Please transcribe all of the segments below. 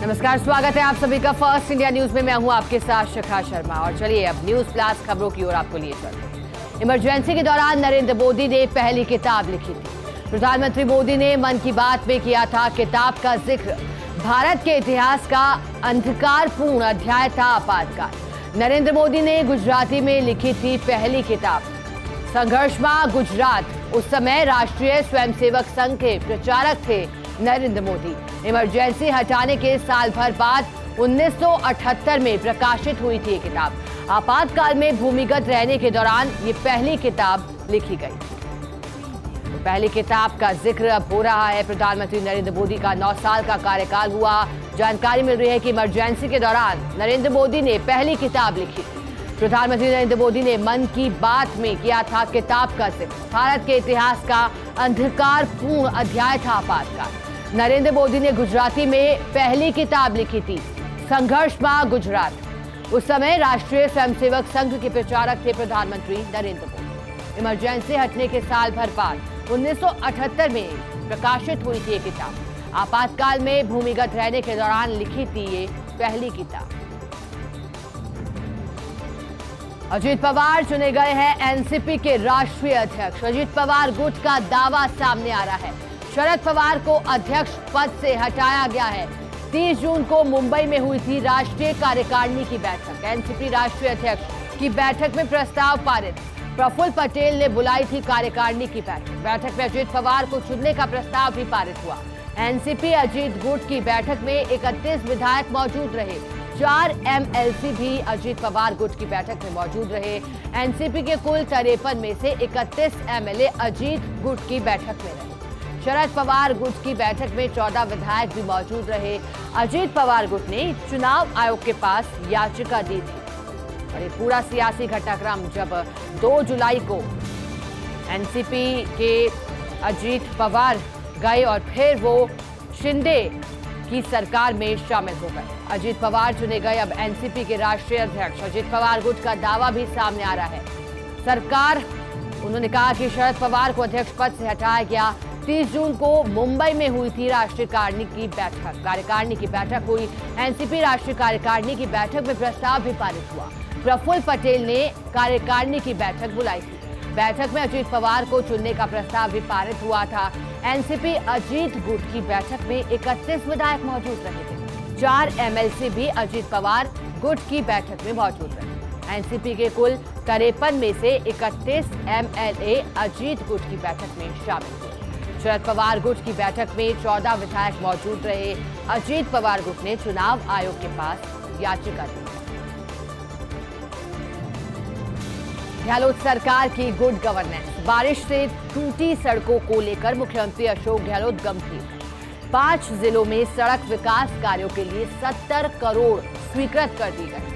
नमस्कार, स्वागत है आप सभी का फर्स्ट इंडिया न्यूज में। मैं हूं आपके साथ शिखा शर्मा और चलिए अब न्यूज प्लस खबरों की ओर आपको लिए चलते हैं। इमरजेंसी के दौरान नरेंद्र मोदी ने पहली किताब लिखी थी। प्रधानमंत्री मोदी ने मन की बात में किया था किताब का जिक्र। भारत के इतिहास का अंधकारपूर्ण अध्याय था आपातकाल। नरेंद्र मोदी ने गुजराती में लिखी थी पहली किताब। संघर्षमा गुजरात। उस समय राष्ट्रीय स्वयंसेवक संघ के प्रचारक थे नरेंद्र मोदी। इमरजेंसी हटाने के साल भर बाद 1978 में प्रकाशित हुई थी ये किताब। आपातकाल में भूमिगत रहने के दौरान ये पहली किताब लिखी गई। तो पहली किताब का जिक्र अब हो रहा है। प्रधानमंत्री नरेंद्र मोदी का 9 साल का कार्यकाल हुआ। जानकारी मिल रही है कि इमरजेंसी के दौरान नरेंद्र मोदी ने पहली किताब लिखी थी। प्रधानमंत्री नरेंद्र मोदी ने मन की बात में किया था किताब का जिक्र। भारत के इतिहास का अंधकारपूर्ण अध्याय था आपातकाल। नरेंद्र मोदी ने गुजराती में पहली किताब लिखी थी, संघर्षमा गुजरात। उस समय राष्ट्रीय स्वयंसेवक संघ के प्रचारक थे प्रधानमंत्री नरेंद्र मोदी। इमरजेंसी हटने के साल भर बाद 1978 में प्रकाशित हुई थी ये किताब। आपातकाल में भूमिगत रहने के दौरान लिखी थी ये पहली किताब। अजीत पवार चुने गए हैं एनसीपी के राष्ट्रीय अध्यक्ष। अजीत पवार गुट का दावा सामने आ रहा है। शरद पवार को अध्यक्ष पद से हटाया गया है। 30 जून को मुंबई में हुई थी राष्ट्रीय कार्यकारिणी की बैठक। एनसीपी राष्ट्रीय अध्यक्ष की बैठक में प्रस्ताव पारित। प्रफुल्ल पटेल ने बुलाई थी कार्यकारिणी की बैठक में अजीत पवार को चुनने का प्रस्ताव भी पारित हुआ। एनसीपी अजीत गुट की बैठक में 31 विधायक मौजूद रहे। 4 एमएलसी भी अजीत पवार गुट की बैठक में मौजूद रहे। एनसीपी के कुल 53 में से 31 एमएलए अजीत गुट की बैठक में रहे। शरद पवार गुट की बैठक में 14 विधायक भी मौजूद रहे। अजीत पवार गुट ने चुनाव आयोग के पास याचिका दी थी। और ये पूरा सियासी घटनाक्रम जब 2 जुलाई को एनसीपी के अजीत पवार गए और फिर वो शिंदे की सरकार में शामिल हो गए। अजीत पवार चुने गए अब एनसीपी के राष्ट्रीय अध्यक्ष। अजीत पवार गुट का दावा भी सामने आ रहा है। सरकार, उन्होंने कहा कि शरद पवार को अध्यक्ष पद से हटाया गया। 30 जून को मुंबई में हुई थी राष्ट्रीय कार्यकारिणी की बैठक हुई। एनसीपी राष्ट्रीय कार्यकारिणी की बैठक में प्रस्ताव भी पारित हुआ। प्रफुल्ल पटेल ने कार्यकारिणी की बैठक बुलाई थी। बैठक में अजीत पवार को चुनने का प्रस्ताव भी पारित हुआ था। एनसीपी अजीत गुट की बैठक में 31 विधायक मौजूद रहे थे। 4 एमएलसी भी अजीत पवार गुट की बैठक में मौजूद रहे। एनसीपी के कुल 53 में से 31 एमएलए अजीत गुट की बैठक में शामिल हुए। शरद पवार गुट की बैठक में 14 विधायक मौजूद रहे। अजीत पवार गुट ने चुनाव आयोग के पास याचिका दी। गहलोत सरकार की गुड गवर्नेंस। बारिश से टूटी सड़कों को लेकर मुख्यमंत्री अशोक गहलोत गंभीर। 5 जिलों में सड़क विकास कार्यों के लिए 70 करोड़ स्वीकृत कर दी गई।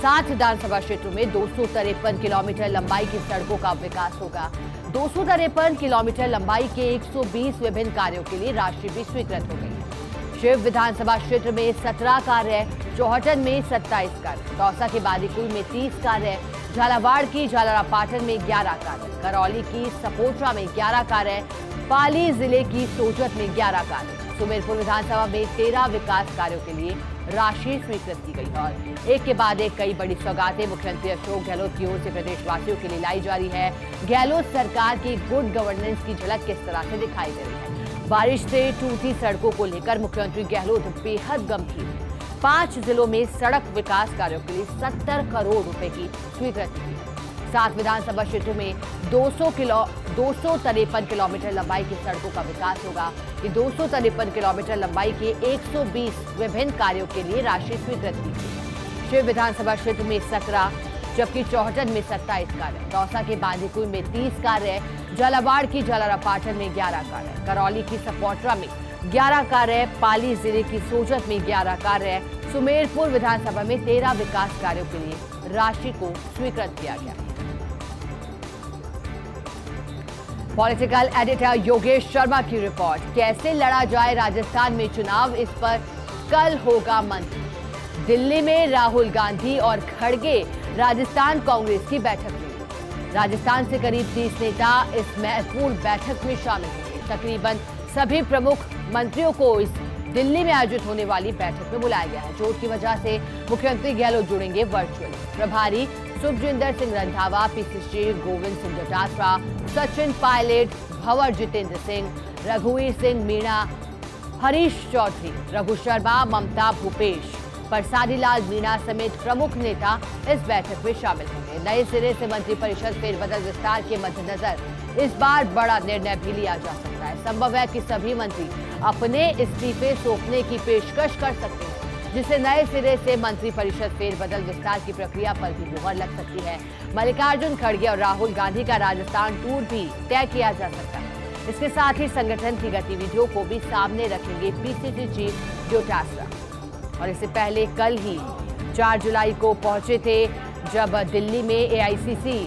7 विधानसभा क्षेत्रों में 253 किलोमीटर लंबाई की सड़कों का विकास होगा। 253 किलोमीटर लंबाई के 120 विभिन्न कार्यों के लिए राशि भी स्वीकृत हो गई है। शिव विधानसभा क्षेत्र में 17 कार्य, चौहटन में 27 कार्य, दौसा के बादीकुई में 30 कार्य, झालावाड़ की झालरापाटन में 11 कार्य, करौली की सपोटरा में 11 कार्य, पाली जिले की सोजत में 11 कार्य, सुमेरपुर विधानसभा में 13 विकास कार्यों के लिए राशि स्वीकृत की गई। और एक के बाद एक कई बड़ी सौगातें मुख्यमंत्री अशोक गहलोत की ओर से प्रदेशवासियों के लिए लाई जा रही है। गहलोत सरकार की गुड गवर्नेंस की झलक किस तरह से दिखाई दे रही है। बारिश से टूटी सड़कों को लेकर मुख्यमंत्री गहलोत बेहद गंभीर है। 5 जिलों में सड़क विकास कार्यों के लिए 70 करोड़ रुपए की स्वीकृति की है। 7 विधानसभा क्षेत्रों में 253 किलोमीटर लंबाई की सड़कों का विकास होगा। ये 253 किलोमीटर लंबाई के 120 विभिन्न कार्यों के लिए राशि स्वीकृत की गई है। शिव विधानसभा क्षेत्र में 17, जबकि चौहटन में 27 कार्य, दौसा के बांदीकुई में 30 कार्य, झालावाड़ की झालरापाटन में 11 कार्य, करौली की सपोटरा में 11 कार्य, पाली जिले की सोजत में 11 कार्य, सुमेरपुर विधानसभा में 13 विकास कार्यों के लिए राशि को स्वीकृत किया गया। पॉलिटिकल एडिटर योगेश शर्मा की रिपोर्ट। कैसे लड़ा जाए राजस्थान में चुनाव, इस पर कल होगा मंथन। दिल्ली में राहुल गांधी और खड़गे राजस्थान कांग्रेस की बैठक में। राजस्थान से करीब 30 नेता इस महत्वपूर्ण बैठक में शामिल होंगे। तकरीबन सभी प्रमुख मंत्रियों को इस दिल्ली में आयोजित होने वाली बैठक में बुलाया गया है। चोट की वजह से मुख्यमंत्री गहलोत जुड़ेंगे वर्चुअली। प्रभारी सुखजिंदर सिंह रंधावा, पीसीसी गोविंद सिंह डोटासरा, सचिन पायलट, भंवर जितेंद्र सिंह, रघुवीर सिंह मीणा, हरीश चौधरी, रघु शर्मा, ममता भूपेश, परसादी लाल मीणा समेत प्रमुख नेता इस बैठक में शामिल होंगे। नए सिरे से मंत्रिपरिषद फेरबदल विस्तार के मद्देनजर इस बार बड़ा निर्णय भी लिया जा सकता है। संभव है कि सभी मंत्री अपने इस्तीफे सौंपने की पेशकश कर सकते हैं, जिससे नए सिरे से मंत्रिपरिषद फेरबदल विस्तार की प्रक्रिया पर भी मुहर लग सकती है। मल्लिकार्जुन खड़गे और राहुल गांधी का राजस्थान टूर भी तय किया जा सकता है। इसके साथ ही संगठन की गतिविधियों को भी सामने रखेंगे पीसीसी चीफ डोटासरा। और इससे पहले कल ही 4 जुलाई को पहुंचे थे, जब दिल्ली में एआईसीसी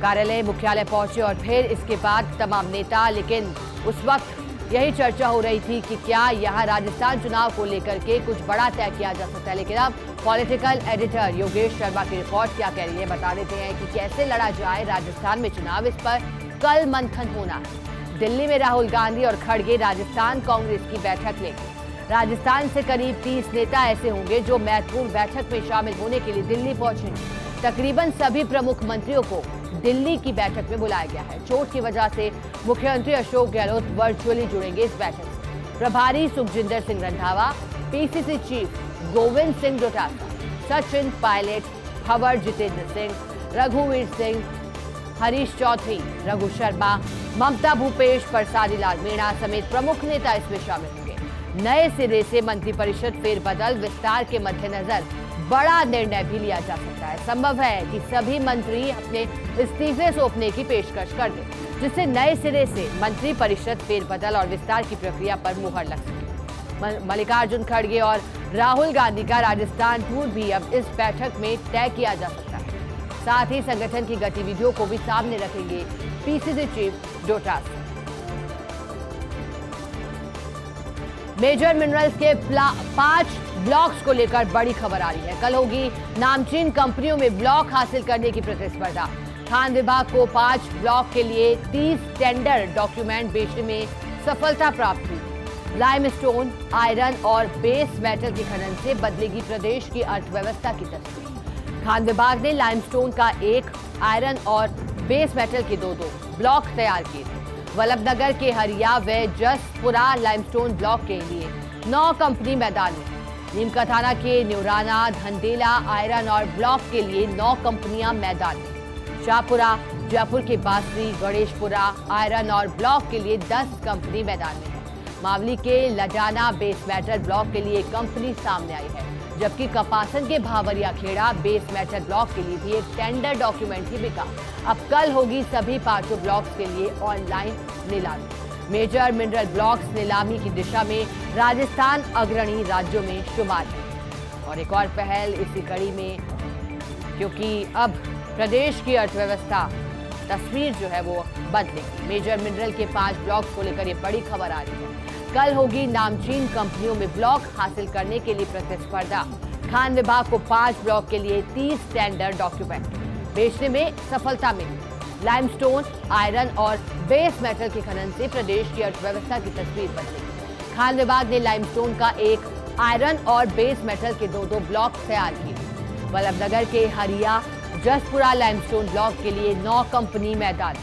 कार्यालय मुख्यालय पहुंचे और फिर इसके बाद तमाम नेता, लेकिन उस वक्त यही चर्चा हो रही थी कि क्या यहां राजस्थान चुनाव को लेकर के कुछ बड़ा तय किया जा सकता है। लेकिन अब पॉलिटिकल एडिटर योगेश शर्मा की रिपोर्ट क्या कह रही है, बता देते हैं कि कैसे लड़ा जाए राजस्थान में चुनाव। इस पर कल मंथन होना है। दिल्ली में राहुल गांधी और खड़गे राजस्थान कांग्रेस की बैठक लेंगे। राजस्थान से करीब 30 नेता ऐसे होंगे जो महत्वपूर्ण बैठक में शामिल होने के लिए दिल्ली पहुंचेंगे। तकरीबन सभी प्रमुख मंत्रियों को दिल्ली की बैठक में बुलाया गया है। चोट की वजह से मुख्यमंत्री अशोक गहलोत वर्चुअली जुड़ेंगे इस बैठक से। प्रभारी सुखजिंदर सिंह रंधावा, पीसीसी चीफ गोविंद सिंह डोटासरा, सचिन पायलट, भंवर जितेंद्र सिंह, रघुवीर सिंह, हरीश चौधरी, रघु शर्मा, ममता भूपेश, परसादी लाल मीणा समेत प्रमुख नेता इसमें शामिल होंगे। नए सिरे से मंत्रिपरिषद फेरबदल विस्तार के मद्देनजर बड़ा निर्णय भी लिया जा सकता है। संभव है कि सभी मंत्री अपने इस्तीफे सौंपने की पेशकश कर दें, जिससे नए सिरे से मंत्रिपरिषद फेरबदल और विस्तार की प्रक्रिया पर मुहर लग सके। मल्लिकार्जुन खड़गे और राहुल गांधी का राजस्थान टूर भी अब इस बैठक में तय किया जा सकता है। साथ ही संगठन की गतिविधियों को भी सामने रखेंगे PCC chief Dotasra. Major minerals के 5 ब्लॉक्स को लेकर बड़ी खबर आ रही है। कल होगी नामचीन कंपनियों में ब्लॉक हासिल करने की प्रतिस्पर्धा। खान विभाग को 5 ब्लॉक के लिए 30 टेंडर डॉक्यूमेंट बेचने में सफलता प्राप्त हुई। लाइमस्टोन, आयरन और बेस मेटल के खनन से बदलेगी प्रदेश की अर्थव्यवस्था की तस्वीर। खान विभाग ने लाइमस्टोन का 1, आयरन और बेस मेटल के 2 ब्लॉक तैयार किए थे। वल्लभनगर के हरिया व जसपुरा लाइमस्टोन ब्लॉक के लिए 9 कंपनी मैदान में। नीमका थाना के न्यूराना, धंडेला आयरन और ब्लॉक के लिए 9 कंपनियां मैदान में। शाहपुरा, जयपुर के बासरी, गणेशपुरा आयरन और ब्लॉक के लिए 10 कंपनी मैदान में है। मावली के लजाना बेस मेटल ब्लॉक के लिए एक कंपनी सामने आई है, जबकि कपासन के Bhavaria Kheda base metal block के लिए भी एक टेंडर डॉक्यूमेंट ही बिका। अब कल होगी सभी 5 ब्लॉक्स के लिए ऑनलाइन नीलामी। मेजर मिनरल ब्लॉक्स नीलामी की दिशा में राजस्थान अग्रणी राज्यों में शुमार है। और एक और पहल इसी कड़ी में, क्योंकि अब प्रदेश की अर्थव्यवस्था तस्वीर जो है वो बदलेगी। मेजर मिनरल के 5 ब्लॉक्स को लेकर ये बड़ी खबर आ रही है। कल होगी नामचीन कंपनियों में ब्लॉक हासिल करने के लिए प्रतिस्पर्धा। खान विभाग को 5 ब्लॉक के लिए 30 टेंडर डॉक्यूमेंट बेचने में सफलता मिली। लाइमस्टोन, आयरन और बेस मेटल के खनन से प्रदेश की अर्थव्यवस्था की तस्वीर बदलेगी। खान विभाग ने लाइमस्टोन का 1, आयरन और बेस मेटल के 2 ब्लॉक तैयार किए। वल्लभनगर के हरिया, जसपुरा लाइमस्टोन ब्लॉक के लिए 9 कंपनी मैदान।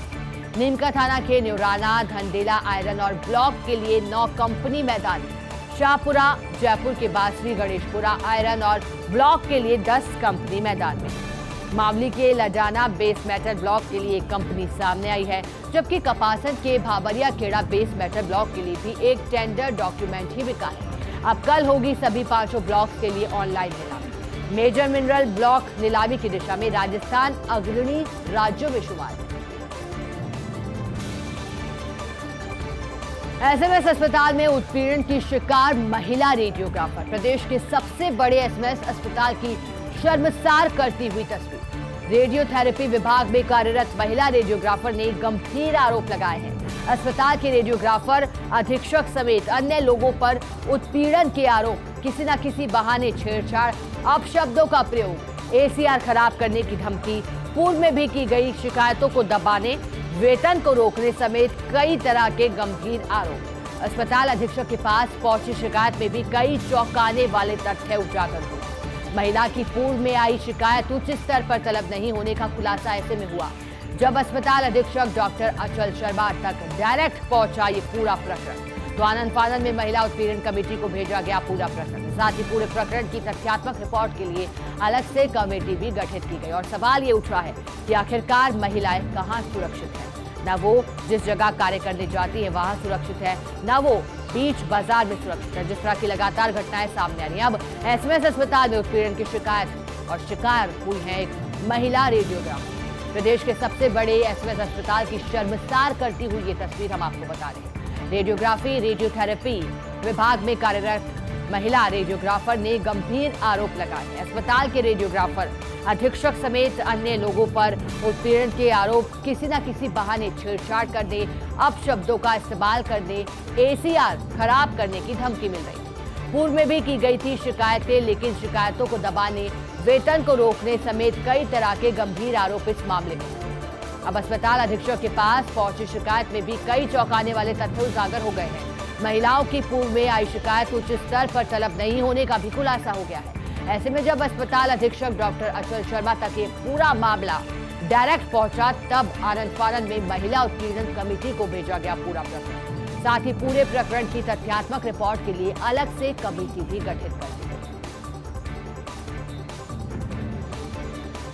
नीमका थाना के न्यूराना, धंडेला आयरन और ब्लॉक के लिए 9 कंपनी मैदान। शाहपुरा, जयपुर के बासरी, गणेशपुरा आयरन और ब्लॉक के लिए 10 कंपनी मैदान में। मावली के लजाना बेस मेटल ब्लॉक के लिए एक कंपनी सामने आई है, जबकि कपासन के Bhavaria Kheda base metal block के लिए भी एक टेंडर डॉक्यूमेंट ही बिका है। अब कल होगी सभी 5 ब्लॉक्स के लिए ऑनलाइन नीलामी। मेजर मिनरल ब्लॉक नीलामी की दिशा में राजस्थान अग्रणी राज्यों में शुमार है। एसएमएस अस्पताल में उत्पीड़न की शिकार महिला रेडियोग्राफर। प्रदेश के सबसे बड़े एसएमएस अस्पताल की शर्मसार करती हुई तस्वीर। रेडियोथेरेपी विभाग में कार्यरत महिला रेडियोग्राफर ने गंभीर आरोप लगाए हैं। अस्पताल के रेडियोग्राफर अधीक्षक समेत अन्य लोगों पर उत्पीड़न के आरोप, किसी न किसी बहाने छेड़छाड़, अपशब्दों का प्रयोग, एसीआर खराब करने की धमकी, पूर्व में भी की गई शिकायतों को दबाने, वेतन को रोकने समेत कई तरह के गंभीर आरोप। अस्पताल अधीक्षक के पास पहुंची शिकायत में भी कई चौंकाने वाले तथ्य उजागर हुए। महिला की पूर्व में आई शिकायत उच्च स्तर पर तलब नहीं होने का खुलासा ऐसे में हुआ जब अस्पताल अधीक्षक डॉक्टर अचल शर्मा तक डायरेक्ट पहुंचा ये पूरा प्रकरण, तो आनंद फानंद में महिला उत्पीड़न कमेटी को भेजा गया पूरा प्रकरण। साथ ही पूरे प्रकरण की तथ्यात्मक रिपोर्ट के लिए अलग से कमेटी भी गठित की गई और सवाल ये उठ रहा है कि आखिरकार महिलाएं कहां सुरक्षित है। न वो जिस जगह कार्य करने जाती है वहां सुरक्षित है, न वो बीच बाजार में सुरक्षित है, जिस तरह की लगातार घटनाएं सामने आ रही हैं। अब एसएमएस अस्पताल में उत्पीड़न की शिकायत और शिकार हुई है एक महिला रेडियोग्राफर। प्रदेश के सबसे बड़े एसएमएस अस्पताल की शर्मसार करती हुई ये तस्वीर हम आपको बता रहे हैं। रेडियोग्राफी रेडियोथेरेपी विभाग में कार्यरत महिला रेडियोग्राफर ने गंभीर आरोप लगाए। अस्पताल के रेडियोग्राफर अधीक्षक समेत अन्य लोगों पर उत्पीड़न के आरोप, किसी न किसी बहाने छेड़छाड़ करने, अपशब्दों का इस्तेमाल करने, एसीआर खराब करने की धमकी मिल रही। पूर्व में भी की गई थी शिकायतें, लेकिन शिकायतों को दबाने, वेतन को रोकने समेत कई तरह के गंभीर आरोप इस मामले में। अब अस्पताल अधीक्षक के पास पहुंची शिकायत में भी कई चौंकाने वाले तथ्य उजागर हो गए हैं। महिलाओं की पूर्व में आई शिकायत उच्च स्तर पर तलब नहीं होने का भी खुलासा हो गया है। ऐसे में जब अस्पताल अधीक्षक डॉक्टर अचल शर्मा तक ये पूरा मामला डायरेक्ट पहुंचा, तब आनंद फानंद में महिला उत्पीड़न कमेटी को भेजा गया पूरा प्रकरण। साथ ही पूरे प्रकरण की तथ्यात्मक रिपोर्ट के लिए अलग से कमेटी भी गठित कर दी गई।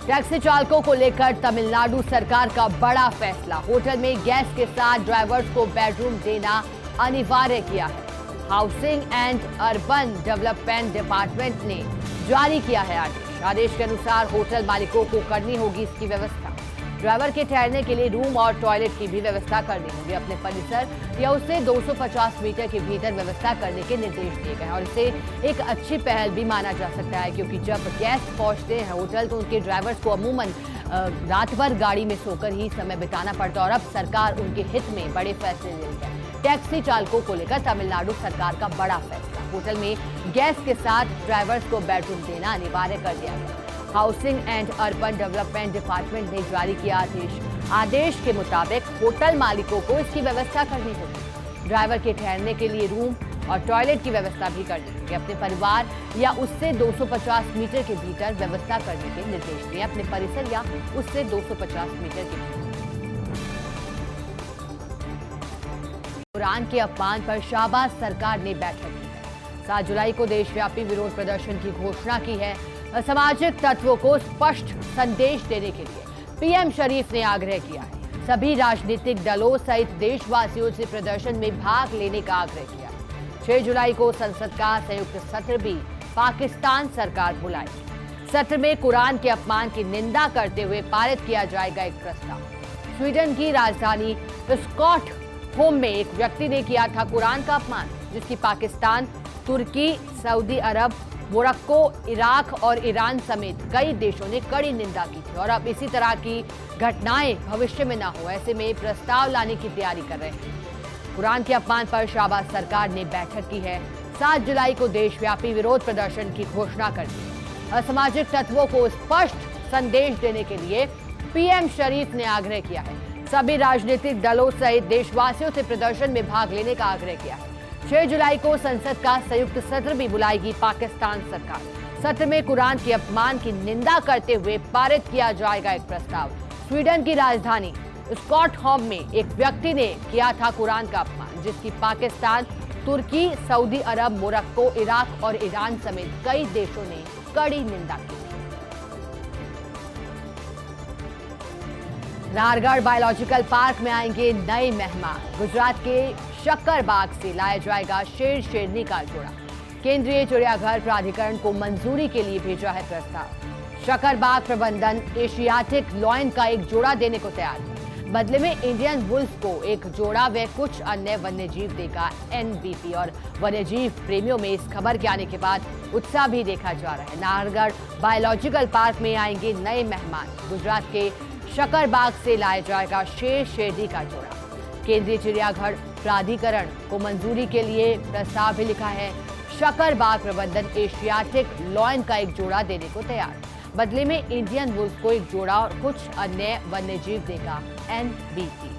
टैक्सी चालकों को लेकर तमिलनाडु सरकार का बड़ा फैसला। होटल में गैस के साथ ड्राइवर्स को बेडरूम देना अनिवार्य किया है। Housing and urban development department ने जारी किया है आदेश। आदेश के अनुसार होटल मालिकों को करनी होगी इसकी व्यवस्था। ड्राइवर के ठहरने के लिए रूम और टॉयलेट की भी व्यवस्था करनी होगी। अपने परिसर या उससे 250 मीटर के भीतर व्यवस्था करने के निर्देश दिए गए हैं और इसे एक अच्छी पहल भी माना जा सकता है, क्योंकि जब गेस्ट पहुंचते हैं होटल तो उनके ड्राइवर्स को अमूमन रात भर गाड़ी में सोकर ही समय बिताना पड़ता है और अब सरकार उनके हित में बड़े फैसले ले रही है। टैक्सी चालकों को लेकर तमिलनाडु सरकार का बड़ा फैसला। होटल में गैस के साथ ड्राइवर्स को बेडरूम देना अनिवार्य कर दिया गया। Housing and urban development department ने जारी किया आदेश। आदेश के मुताबिक होटल मालिकों को इसकी व्यवस्था करनी होगी। ड्राइवर के ठहरने के लिए रूम और टॉयलेट की व्यवस्था भी करनी होगी। अपने परिवार या उससे 250 मीटर के भीतर व्यवस्था करने के निर्देश दिए। अपने परिसर या उससे 250 मीटर के भीतर। कुरान के अपमान पर शाहबाज सरकार ने बैठक की है। 7 जुलाई को देशव्यापी विरोध प्रदर्शन की घोषणा की है। असामाजिक तत्वों को स्पष्ट संदेश देने के लिए पीएम शरीफ ने आग्रह किया है। सभी राजनीतिक दलों सहित देशवासियों से प्रदर्शन में भाग लेने का आग्रह किया है। 6 जुलाई को संसद का संयुक्त सत्र भी पाकिस्तान सरकार बुलाएगी। सत्र में कुरान के अपमान की निंदा करते हुए पारित किया जाएगा एक प्रस्ताव। स्वीडन की राजधानी स्टॉकहोम में एक व्यक्ति ने किया था कुरान का अपमान, जिसकी पाकिस्तान, तुर्की, सऊदी अरब, मोरक्को, इराक और ईरान समेत कई देशों ने कड़ी निंदा की थी। और अब इसी तरह की घटनाएं भविष्य में न हो, ऐसे में प्रस्ताव लाने की तैयारी कर रहे हैं। कुरान के अपमान पर शाहबाज सरकार ने बैठक की है। 7 जुलाई को देशव्यापी विरोध प्रदर्शन की घोषणा कर दी। असामाजिक तत्वों को स्पष्ट संदेश देने के लिए पीएम शरीफ ने आग्रह किया है। सभी राजनीतिक दलों सहित देशवासियों से प्रदर्शन में भाग लेने का आग्रह किया है। 6 जुलाई को संसद का संयुक्त सत्र भी बुलाएगी पाकिस्तान सरकार। सत्र में कुरान के अपमान की निंदा करते हुए पारित किया जाएगा एक प्रस्ताव। स्वीडन की राजधानी स्टॉकहोम में एक व्यक्ति ने किया था कुरान का अपमान, जिसकी पाकिस्तान, तुर्की, सऊदी अरब, मोरक्को, इराक और ईरान समेत कई देशों ने कड़ी निंदा की। नाहरगढ़ बायोलॉजिकल पार्क में आएंगे नए मेहमान। गुजरात के शक्करबाग से लाया जाएगा शेर शेरनी का जोड़ा। केंद्रीय चिड़ियाघर प्राधिकरण को मंजूरी के लिए भेजा है प्रस्ताव। शक्करबाग प्रबंधन एशियाटिक लॉयन का एक जोड़ा देने को तैयार है। बदले में इंडियन वुल्फ को एक जोड़ा व कुछ अन्य वन्यजीव देगा एनबीपी। और वन्यजीव प्रेमियों में इस खबर के आने के बाद उत्साह भी देखा जा रहा है। नाहरगढ़ बायोलॉजिकल पार्क में आएंगे नए मेहमान। गुजरात के शक्करबाग से लाया जाएगा शेर शेरनी का जोड़ा। केंद्रीय चिड़ियाघर प्राधिकरण को मंजूरी के लिए प्रस्ताव भी लिखा है। शक्करबाग प्रबंधन एशियाटिक लॉयन का एक जोड़ा देने को तैयार। बदले में इंडियन वुल्फ को एक जोड़ा और कुछ अन्य वन्यजीव देगा एनबीपी।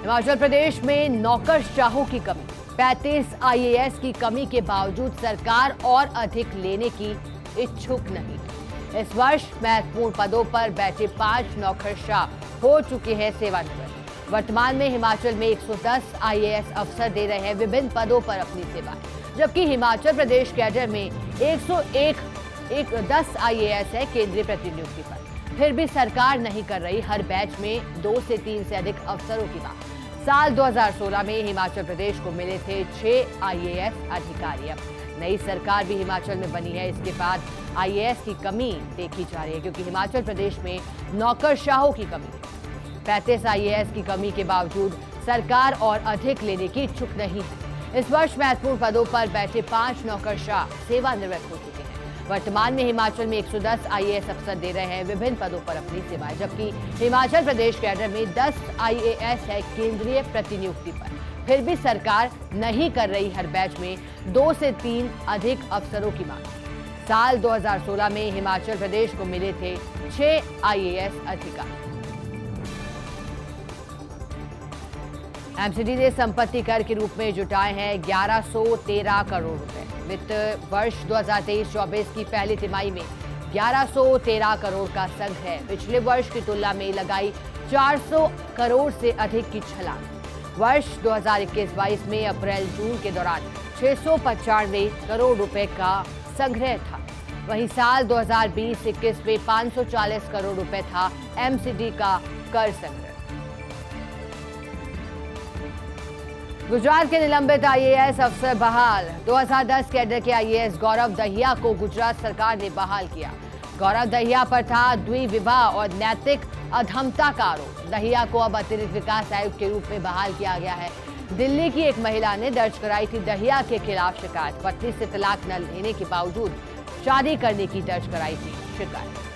हिमाचल प्रदेश में नौकरशाहों की कमी, 35 आईएएस की कमी के बावजूद सरकार और अधिक लेने की इच्छुक नहीं। इस वर्ष महत्वपूर्ण पदों पर बैठे 5 नौकरशाह हो चुके हैं सेवानिवृत्त। वर्तमान में हिमाचल में 110 आईएएस अफसर दे रहे हैं विभिन्न पदों पर अपनी सेवा, जबकि हिमाचल प्रदेश कैडर में 110 आईएएस है केंद्रीय प्रतिनियुक्ति पर। फिर भी सरकार नहीं कर रही हर बैच में 2 से 3 से अधिक अफसरों की बात। साल 2016 में हिमाचल प्रदेश को मिले थे 6 आईएएस अधिकारी। अब नई सरकार भी हिमाचल में बनी है, इसके बाद आईएएस की कमी देखी जा रही है, क्योंकि हिमाचल प्रदेश में नौकरशाहों की कमी है। 35 आईएएस की कमी के बावजूद सरकार और अधिक लेने की इच्छुक नहीं है। इस वर्ष महत्वपूर्ण पदों पर बैठे 5 नौकरशाह सेवानिवृत्त हो चुके हैं। वर्तमान में हिमाचल में 110 आईएएस अफसर दे रहे हैं विभिन्न पदों पर अपनी सेवाएं, जबकि हिमाचल प्रदेश कैडर में 10 आईएएस है केंद्रीय प्रतिनियुक्ति पर। फिर भी सरकार नहीं कर रही हर बैच में 2 से 3 अधिक अफसरों की मांग। साल 2016 में हिमाचल प्रदेश को मिले थे 6 आईएएस अधिकारी। एमसीडी ने संपत्ति कर के रूप में जुटाए हैं 1113 करोड़ रुपए। वित्त वर्ष 2023-24 की पहली तिमाही में 1113 करोड़ का संग्रह पिछले वर्ष की तुलना में लगाई 400 करोड़ से अधिक की छलांग। वर्ष 2021-22 में अप्रैल जून के दौरान 695 करोड़ रुपए का संग्रह था। वहीं साल 2020-21 में 540 करोड़ रुपए था एमसीडी का कर संग्रह। गुजरात के निलंबित आईएएस अफसर बहाल। 2010 कैडर के आईएएस गौरव दहिया को गुजरात सरकार ने बहाल किया। गौरव दहिया पर था द्विविवाह और नैतिक अधमता का आरोप। दहिया को अब अतिरिक्त विकास आयुक्त के रूप में बहाल किया गया है। दिल्ली की एक महिला ने दर्ज कराई थी दहिया के खिलाफ शिकायत। पत्नी से तलाक न लेने के बावजूद शादी करने की दर्ज कराई थी शिकायत।